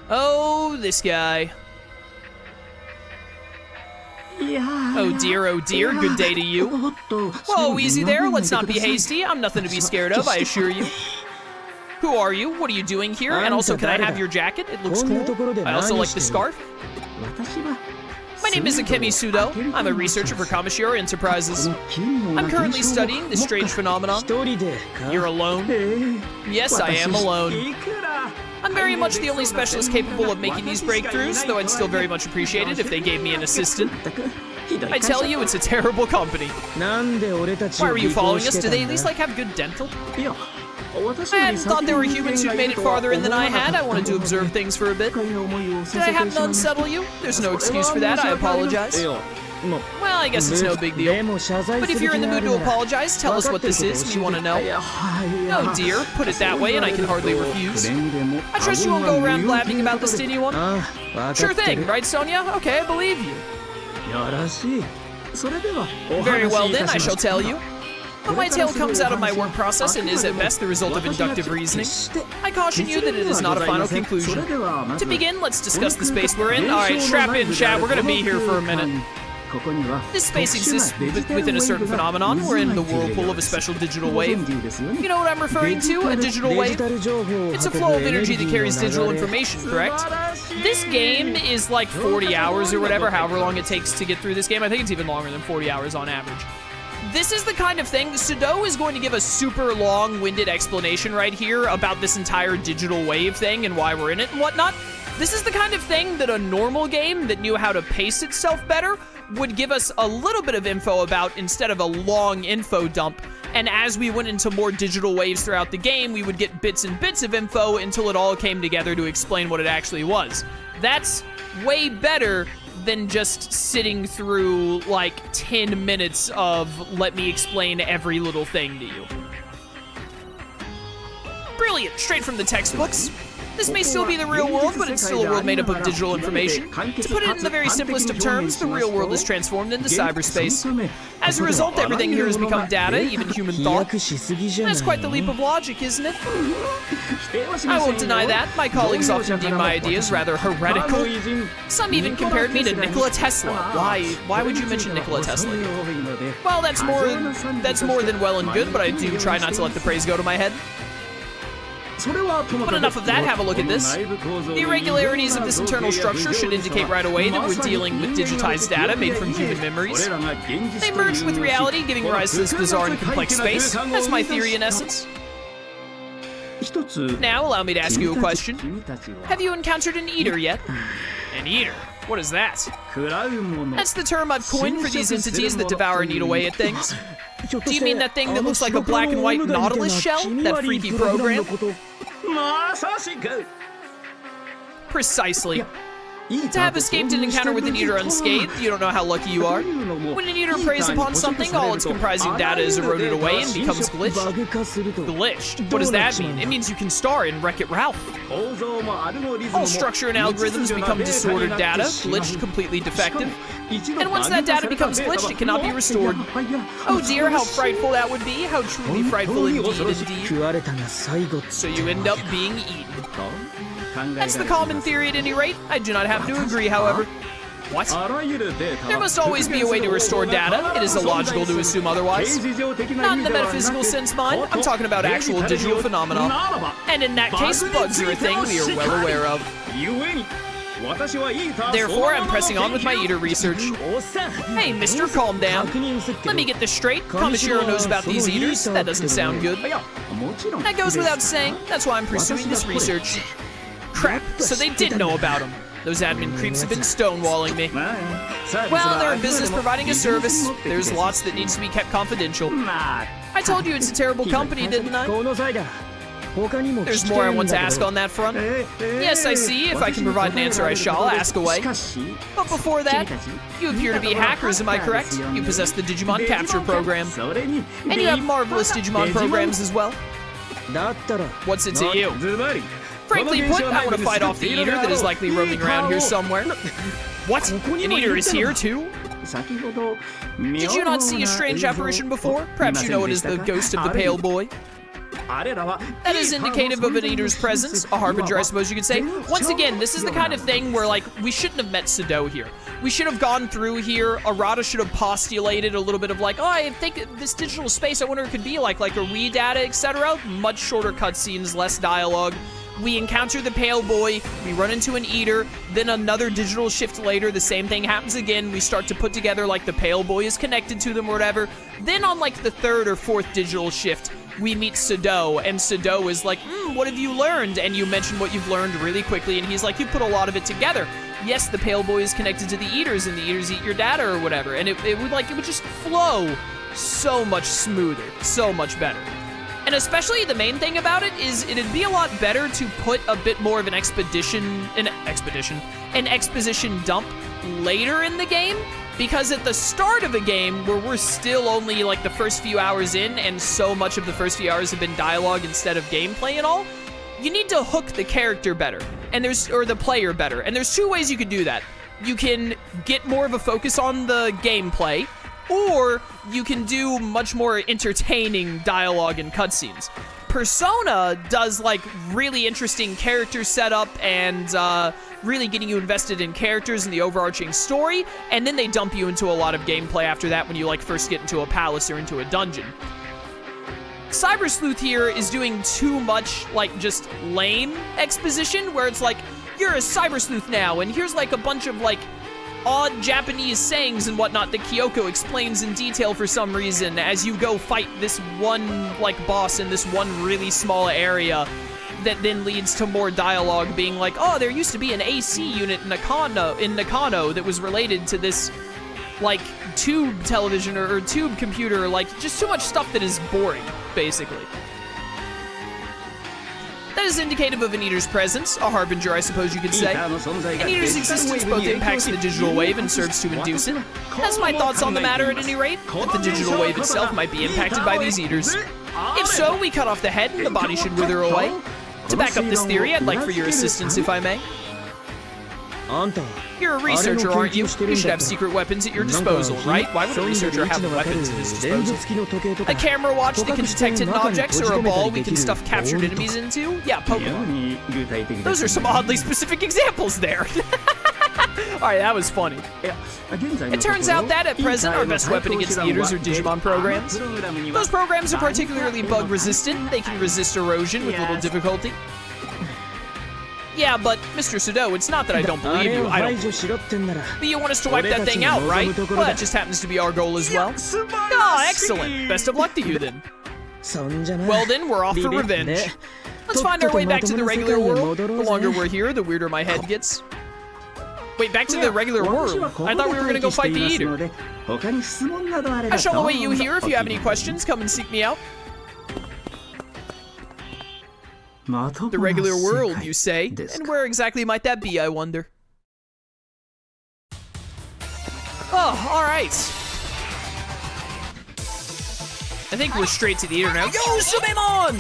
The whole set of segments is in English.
Oh, this guy. Oh dear, good day to you. Whoa, easy there, let's not be hasty. I'm nothing to be scared of, I assure you. Who are you? What are you doing here? And also, can I have your jacket? It looks cool. I also like the scarf. My name is Akemi Suedou. I'm a researcher for Kamishiro Enterprises. I'm currently studying this strange phenomenon. You're alone? Yes, I am alone. I'm very much the only specialist capable of making these breakthroughs, though I'd still very much appreciate it if they gave me an assistant. I tell you, it's a terrible company. Why were you following us? Do they at least have good dental? I hadn't thought there were humans who'd made it farther in than I had. I wanted to observe things for a bit. Did I happen to unsettle you? There's no excuse for that, I apologize. Well, I guess it's no big deal. But if you're in the mood to apologize, tell us what this is. We want to know. Oh dear, put it that way and I can hardly refuse. I trust you won't go around blabbing about this to anyone? Sure thing, right Sonia? Okay, I believe you. Very well then, I shall tell you. But my tale comes out of my work process and is at best the result of inductive reasoning. I caution you that it is not a final conclusion. To begin, let's discuss the space we're in. Alright, strap in, chat. We're gonna be here for a minute. This space exists within a certain phenomenon. We're in the whirlpool of a special digital wave. You know what I'm referring to? A digital wave? It's a flow of energy that carries digital information, correct? This game is like 40 hours or whatever, however long it takes to get through this game. I think it's even longer than 40 hours on average. This is the kind of thing, Suedou is going to give a super long-winded explanation right here about this entire digital wave thing and why we're in it and whatnot. This is the kind of thing that a normal game that knew how to pace itself better would give us a little bit of info about instead of a long info dump. And as we went into more digital waves throughout the game, we would get bits and bits of info until it all came together to explain what it actually was. That's way better than just sitting through like 10 minutes of let me explain every little thing to you. Brilliant, straight from the textbooks. This may still be the real world, but it's still a world made up of digital information. To put it in the very simplest of terms, the real world is transformed into cyberspace. As a result, everything here has become data, even human thought. That's quite the leap of logic, isn't it? I won't deny that. My colleagues often deem my ideas rather heretical. Some even compared me to Nikola Tesla. Why would you mention Nikola Tesla? Well, that's more than well and good, but I do try not to let the praise go to my head. But enough of that, have a look at this. The irregularities of this internal structure should indicate right away that we're dealing with digitized data made from human memories. They merged with reality, giving rise to this bizarre and complex space. That's my theory in essence. Now, allow me to ask you a question. Have you encountered an eater yet? An eater? What is that? That's the term I've coined for these entities that devour and eat away at things. Do you mean that thing that looks like a black and white Nautilus shell? That freaky program? Precisely. To have escaped an encounter with an eater unscathed, you don't know how lucky you are. When an eater preys upon something, all its comprising data is eroded away and becomes glitched. Glitched? What does that mean? It means you can star in Wreck-It Ralph. All structure and algorithms become disordered data, glitched, completely defective. And once that data becomes glitched, it cannot be restored. Oh dear, how frightful that would be. How truly frightful indeed. So you end up being eaten. That's the common theory at any rate. I do not happen to agree, however. What? There must always be a way to restore data. It is illogical to assume otherwise. Not in the metaphysical sense, mind. I'm talking about actual digital phenomena. And in that case, bugs are a thing we are well aware of. Therefore, I'm pressing on with my eater research. Hey, mister, calm down. Let me get this straight. Kamishiro knows about these eaters. That doesn't sound good. That goes without saying. That's why I'm pursuing this research. Crap, so they did know about him. Those admin creeps have been stonewalling me. Well, they're a business providing a service. There's lots that needs to be kept confidential. I told you it's a terrible company, didn't I? There's more I want to ask on that front. Yes, I see. If I can provide an answer, I shall. Ask away. But before that, you appear to be hackers, am I correct? You possess the Digimon capture program. And you have marvelous Digimon programs as well. What's it to you? Frankly put, I want to fight off the eater that is likely roaming around here somewhere. What? An eater is here too? Did you not see a strange apparition before? Perhaps you know it as the ghost of the pale boy. That is indicative of an eater's presence, a harbinger, I suppose you could say. Once again, this is the kind of thing where, like, we shouldn't have met Suedou here. We should have gone through here. Arata should have postulated a little bit of like, oh, I think this digital space, I wonder what it could be like a Wii data, etc. Much shorter cutscenes, less dialogue. We encounter the Pale Boy, we run into an Eater, then another digital shift later, the same thing happens again. We start to put together, like, the Pale Boy is connected to them or whatever. Then on, like, the third or fourth digital shift, we meet Suedou, and Suedou is like, what have you learned? And you mention what you've learned really quickly, and he's like, you put a lot of it together. Yes, the Pale Boy is connected to the Eaters, and the Eaters eat your data or whatever, and it would just flow so much smoother, so much better. And especially the main thing about it is it'd be a lot better to put a bit more of an exposition dump later in the game, because at the start of a game where we're still only like the first few hours in and so much of the first few hours have been dialogue instead of gameplay and all, you need to hook the character better or the player better. And there's two ways you can do that. You can get more of a focus on the gameplay, or you can do much more entertaining dialogue and cutscenes. Persona does, like, really interesting character setup and really getting you invested in characters and the overarching story, and then they dump you into a lot of gameplay after that when you, like, first get into a palace or into a dungeon. Cyber Sleuth here is doing too much, like, just lame exposition, where it's like, you're a Cyber Sleuth now, and here's, like, a bunch of, like, odd Japanese sayings and whatnot that Kyoko explains in detail for some reason as you go fight this one, like, boss in this one really small area that then leads to more dialogue being like, oh, there used to be an AC unit in Nakano that was related to this, like, tube television or tube computer, like, just too much stuff that is boring, basically. That is indicative of an Eater's presence, a harbinger, I suppose you could say. An Eater's existence both impacts the digital wave and serves to induce it. That's my thoughts on the matter at any rate, that the digital wave itself might be impacted by these Eaters. If so, we cut off the head and the body should wither away. To back up this theory, I'd like for your assistance, if I may. You're a researcher, aren't you? You should have secret weapons at your disposal, right? Why would a researcher have weapons at his disposal? A camera watch that can detect hidden objects, or a ball we can stuff captured enemies into? Yeah, Pokemon. Those are some oddly specific examples there. Alright, that was funny. It turns out that, at present, our best weapon against the Eaters are Digimon programs. Those programs are particularly bug-resistant. They can resist erosion with little difficulty. Yeah, but, Mr. Suedou, it's not that I don't believe you, But you want us to wipe that thing out, right? Well, that just happens to be our goal as well. Oh, excellent. Best of luck to you, then. Well, then, we're off for revenge. Let's find our way back to the regular world. The longer we're here, the weirder my head gets. Wait, back to the regular world? I thought we were gonna go fight the Eater. I shall await you here. If you have any questions, come and seek me out. The regular world, you say? And where exactly might that be, I wonder? Oh, alright. I think we're straight to the Eater now. Yo, Suedou!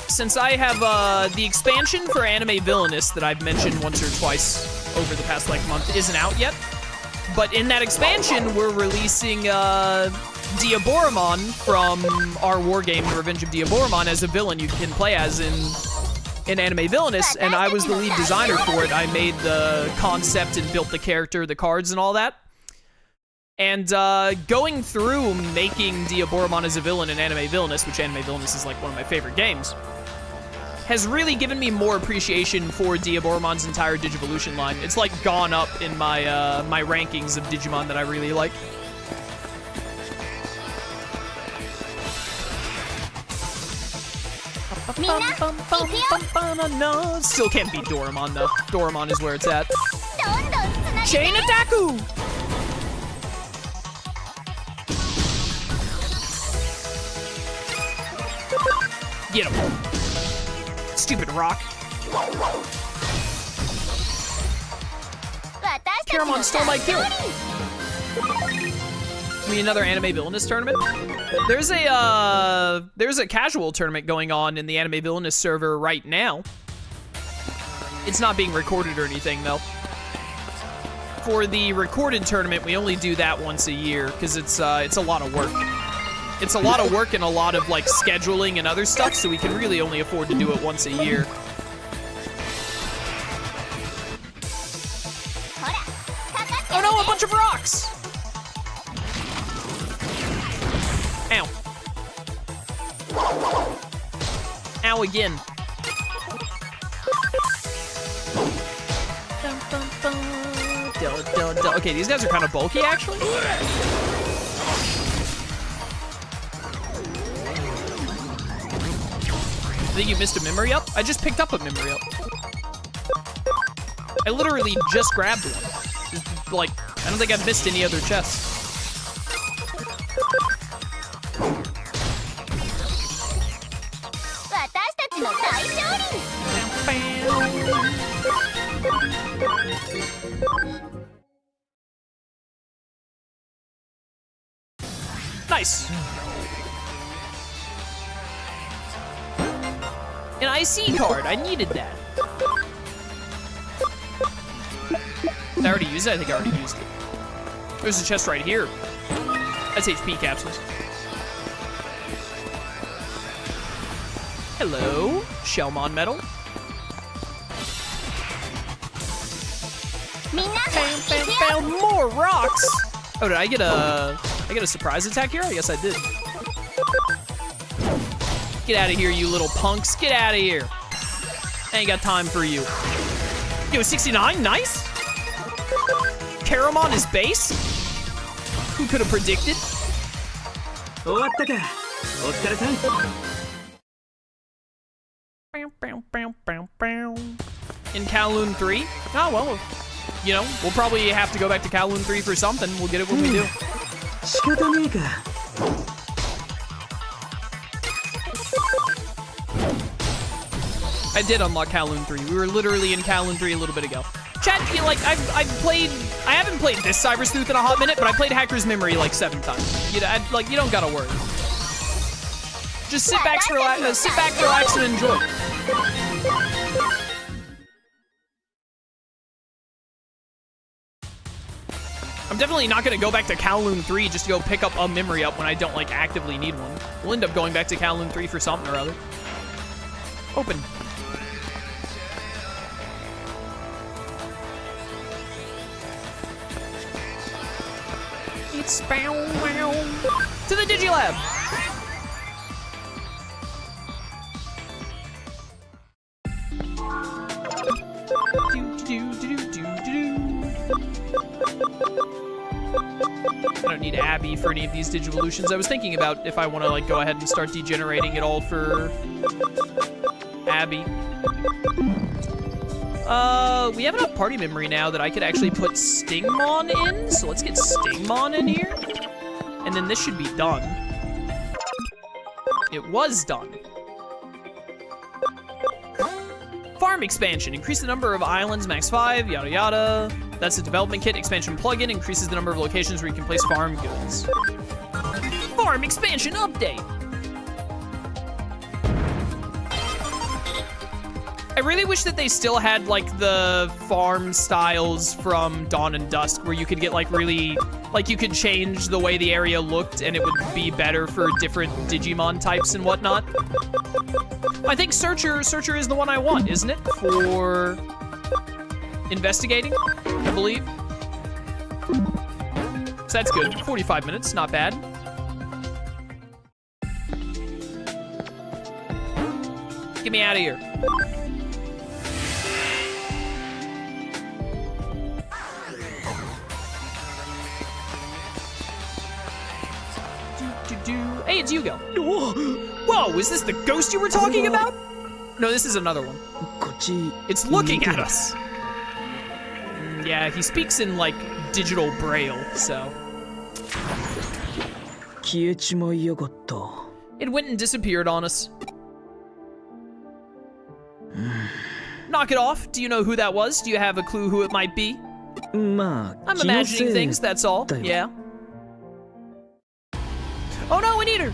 Since I have the expansion for Anime Villainous that I've mentioned once or twice over the past, like, month isn't out yet. But in that expansion, we're releasing Diaboromon from our war game, The Revenge of Diaboromon, as a villain you can play as in Anime Villainous, and I was the lead designer for it. I made the concept and built the character, the cards, and all that. And going through making Diaboromon as a villain in Anime Villainous, which Anime Villainous is like one of my favorite games, has really given me more appreciation for Diaboromon's entire Digivolution line. It's like gone up in my my rankings of Digimon that I really like. Still can't beat Doramon though. Doramon is where it's at. Chain Attack-oo! Get him. Stupid rock. Caramon stole my kill. I mean, another Anime Villainous tournament? There's a casual tournament going on in the Anime Villainous server right now. It's not being recorded or anything, though. for the recorded tournament, we only do that once a year because it's a lot of work. It's a lot of work and a lot of like scheduling and other stuff, so we can really only afford to do it once a year. Oh no, a bunch of rocks! Ow. Ow again. Okay, these guys are kind of bulky, actually. I think you missed a memory up? I just picked up a memory up. I literally just grabbed one. Just, like, I don't think I've missed any other chests. Nice. An IC card, I needed that. Did I already use it? I think I already used it. There's a chest right here. That's HP capsules. Hello, Shellmon medal. Bam, bam, bam, more rocks! Oh, did I get a surprise attack here? I guess I did. Get out of here, you little punks. Get out of here. I ain't got time for you. Yo, 69, nice. Karamon is base? Who could have predicted? In Kowloon 3? Oh, well, you know, we'll probably have to go back to Kowloon 3 for something. We'll get it when we do. I did unlock Kowloon 3. We were literally in Kowloon 3 a little bit ago. Chat, like, I haven't played this Cyber Sleuth in a hot minute, but I played Hacker's Memory like 7 times. You know, like, you don't gotta worry. Just sit back, relax, and enjoy. I'm definitely not gonna go back to Kowloon 3 just to go pick up a memory up when I don't, like, actively need one. We'll end up going back to Kowloon 3 for something or other. Open. It's bow wow. To the Digilab. I don't need Abby for any of these Digivolutions. I was thinking about if I want to like go ahead and start degenerating it all for Abby. We have enough party memory now that I could actually put Stingmon in, so let's get Stingmon in here. And then this should be done. It was done. Farm expansion, increase the number of islands, max 5, yada yada. That's the development kit. Expansion plugin increases the number of locations where you can place farm goods. Farm expansion update. I really wish that they still had like the farm styles from Dawn and Dusk where you could get like really, like you could change the way the area looked and it would be better for different Digimon types and whatnot. I think Searcher is the one I want, isn't it? For investigating, I believe. So that's good, 45 minutes, not bad. Get me out of here. Hey, it's Yugo. Whoa, is this the ghost you were talking about? No, this is another one. It's looking at us. Yeah, he speaks in, like, digital braille, so. It went and disappeared on us. Knock it off. Do you know who that was? Do you have a clue who it might be? I'm imagining things, that's all. Yeah. Oh no, an eater!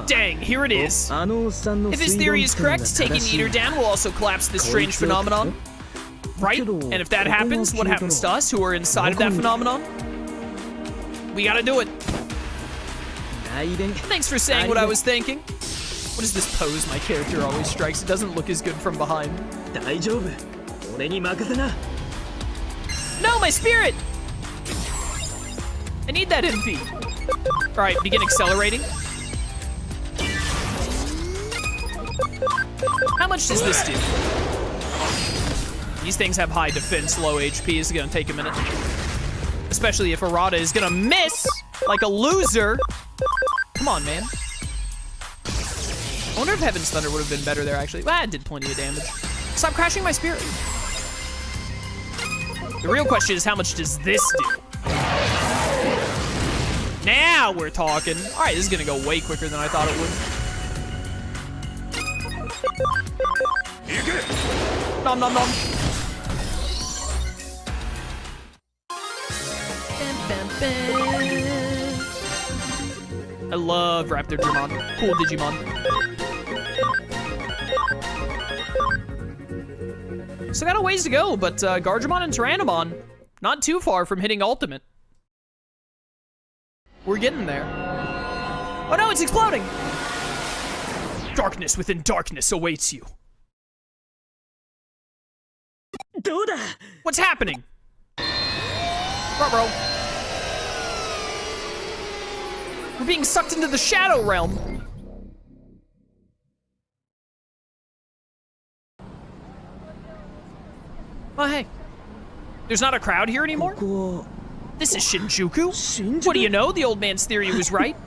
Dang, here it is. If his theory is correct, taking the eater down will also collapse this strange phenomenon. Right? And if that happens, what happens to us who are inside of that phenomenon? We gotta do it. Thanks for saying what I was thinking. What is this pose my character always strikes? It doesn't look as good from behind. No, my spirit! I need that MP. Alright, begin accelerating. How much does this do? These things have high defense, low HP. It's gonna take a minute. Especially if Arata is gonna miss like a loser. Come on, man. I wonder if Heaven's Thunder would have been better there, actually. Well, it did plenty of damage. Stop crashing my spirit. The real question is, how much does this do? Now we're talking. All right, this is gonna go way quicker than I thought it would. Nom nom nom. I love Raptor Digimon. Cool Digimon. So got a ways to go, but Gargemon and Tyrannomon, not too far from hitting Ultimate. We're getting there. Oh no, it's exploding! Darkness within darkness awaits you. What's happening? Ruh-roh. We're being sucked into the Shadow Realm. Oh, hey. There's not a crowd here anymore? This is Shinjuku? What do you know? The old man's theory was right.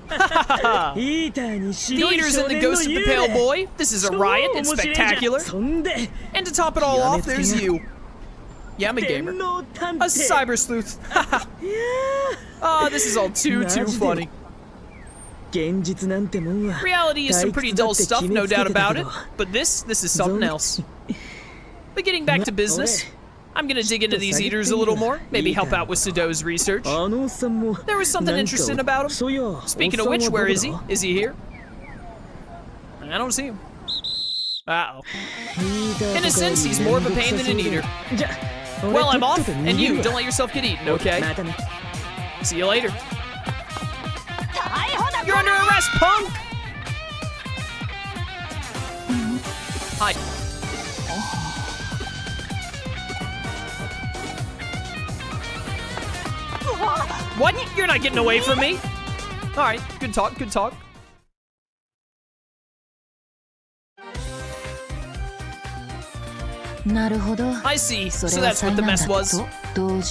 The Eaters and the Ghost of the Pale Boy. This is a riot. It's spectacular. And to top it all off, there's you. Yeah, I'm a gamer. A cyber sleuth. Oh, this is all too funny. Reality is some pretty dull stuff, no doubt about it. But this is something else. But getting back to business, I'm gonna dig into these Eaters a little more, maybe help out with Suedou's research. There was something interesting about him. Speaking of which, where is he? Is he here? I don't see him. Uh-oh. In a sense, he's more of a pain than an eater. Well, I'm off, and you, don't let yourself get eaten, okay? See you later. You're under arrest, punk! Hi. What? You're not getting away from me? Alright, good talk, good talk. I see, so that's what the mess was.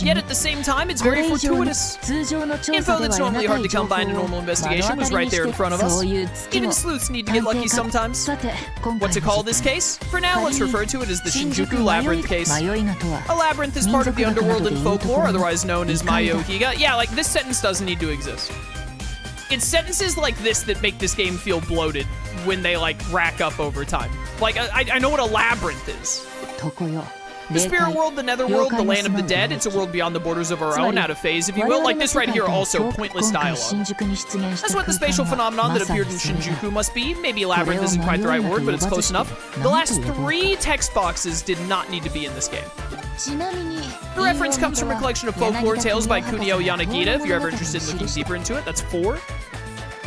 Yet at the same time, it's very fortuitous. Info that's normally hard to come by in a normal investigation was right there in front of us. Even sleuths need to get lucky sometimes. What to call this case? For now, let's refer to it as the Shinjuku Labyrinth case. A labyrinth is part of the underworld and folklore, otherwise known as Mayo-Higa. Yeah, like, this sentence doesn't need to exist. It's sentences like this that make this game feel bloated when they, like, rack up over time. Like, I know what a labyrinth is. The spirit world, the netherworld, the land of the dead, it's a world beyond the borders of our own, out of phase, if you will. Like this right here, also pointless dialogue. That's what the spatial phenomenon that appeared in Shinjuku must be. Maybe labyrinth isn't quite the right word, but it's close enough. The last 3 text boxes did not need to be in this game. The reference comes from a collection of folklore tales by Kunio Yanagita, if you're ever interested in looking deeper into it. That's 4.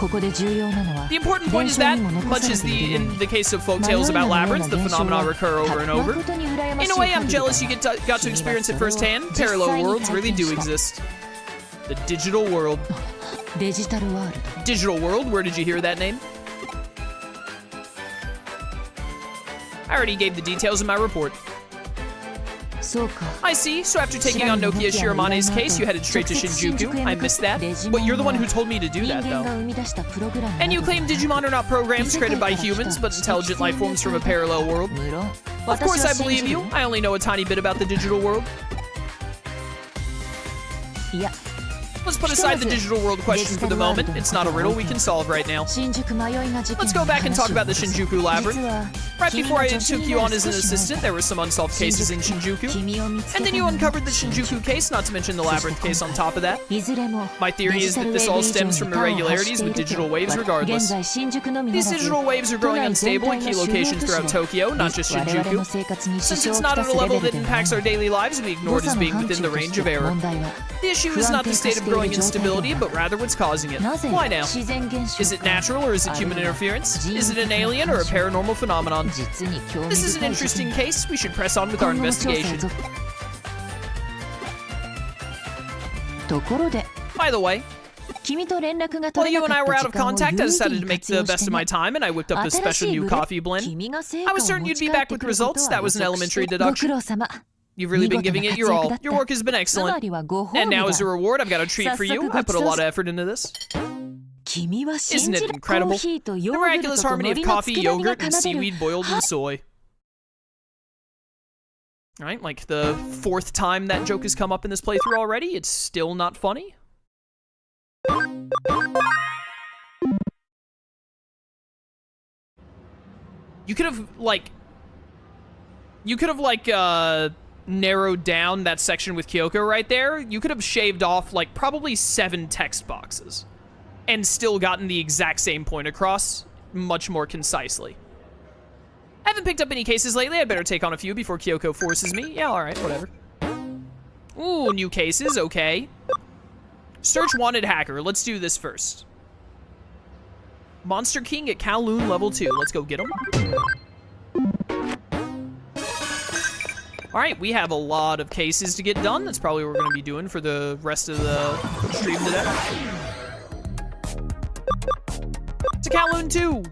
The important point is that, much as in the case of folktales about labyrinths, the phenomena recur over and over. In a way, I'm jealous you got to experience it firsthand. Parallel worlds really do exist. The digital world. Digital world, where did you hear that name? I already gave the details in my report. I see, so after taking on Nokia Shiramane's case, you headed straight to Shinjuku. I missed that. But you're the one who told me to do that, though. And you claim Digimon are not programs created by humans, but intelligent life forms from a parallel world. Of course I believe you. I only know a tiny bit about the digital world. Let's put aside the digital world question for the moment. It's not a riddle we can solve right now. Let's go back and talk about the Shinjuku Labyrinth. Right before I took you on as an assistant, there were some unsolved cases in Shinjuku. And then you uncovered the Shinjuku case, not to mention the Labyrinth case on top of that. My theory is that this all stems from irregularities with digital waves regardless. These digital waves are growing unstable at key locations throughout Tokyo, not just Shinjuku. Since it's not at a level that impacts our daily lives, we ignore it as being within the range of error. The issue is not the state of growing instability, but rather what's causing it. Why now? Is it natural or is it human interference? Is it an alien or a paranormal phenomenon? This is an interesting case. We should press on with our investigation. By the way, while you and I were out of contact, I decided to make the best of my time, and I whipped up this special new coffee blend. I was certain you'd be back with results. That was an elementary deduction. You've really been giving it your all. Your work has been excellent. And now as a reward, I've got a treat for you. I put a lot of effort into this. Isn't it incredible? The miraculous harmony of coffee, yogurt, and seaweed boiled in soy. Alright, like the 4th time that joke has come up in this playthrough already, it's still not funny. You could have, narrowed down that section with Kyoko right there. You could have shaved off, probably 7 text boxes and still gotten the exact same point across much more concisely. I haven't picked up any cases lately. I'd better take on a few before Kyoko forces me. Yeah, alright, whatever. Ooh, new cases, okay. Search wanted hacker. Let's do this first. Monster King at Kowloon level 2. Let's go get him. Alright, we have a lot of cases to get done. That's probably what we're going to be doing for the rest of the stream today. To Kowloon 2.